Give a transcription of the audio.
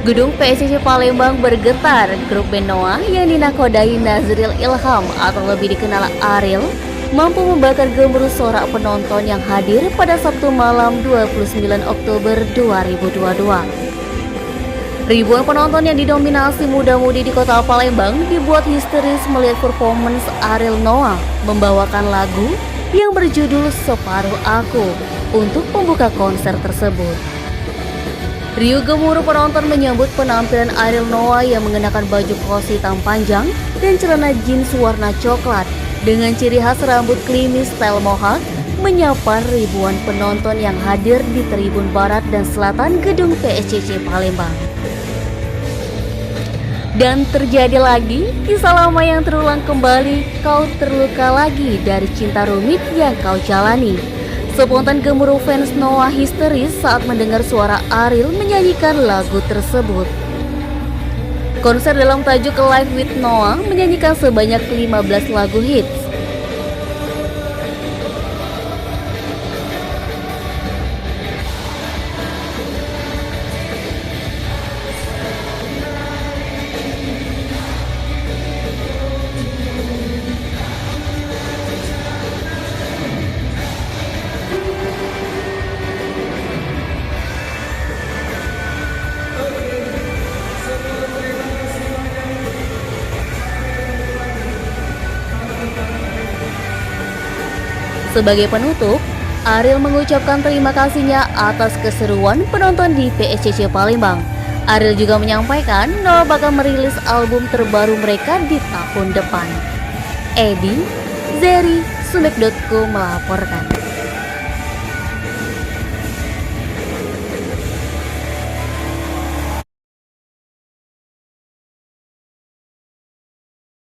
Gedung PSSI Palembang bergetar. Grup band Noah yang dinakodai Nazril Ilham atau lebih dikenal Ariel mampu membakar gemuruh sorak penonton yang hadir pada Sabtu malam 29 Oktober 2022. Ribuan penonton yang didominasi muda-mudi di kota Palembang dibuat histeris melihat performance Ariel Noah membawakan lagu yang berjudul Separuh Aku untuk pembuka konser tersebut. Riuh gemuruh penonton menyambut penampilan Ariel Noah yang mengenakan baju kos hitam panjang dan celana jeans warna coklat dengan ciri khas rambut klimis style mohawk menyapa ribuan penonton yang hadir di tribun barat dan selatan gedung PSCC Palembang. Dan terjadi lagi kisah lama yang terulang kembali, kau terluka lagi dari cinta rumit yang kau jalani. Spontan gemuruh fans Noah histeris saat mendengar suara Ariel menyanyikan lagu tersebut. Konser dalam tajuk Live with Noah menyanyikan sebanyak 15 lagu hits. Sebagai penutup, Ariel mengucapkan terima kasihnya atas keseruan penonton di PSCC Palembang. Ariel juga menyampaikan Noah bakal merilis album terbaru mereka di tahun depan. Edi, Zeri, Sumek.co melaporkan.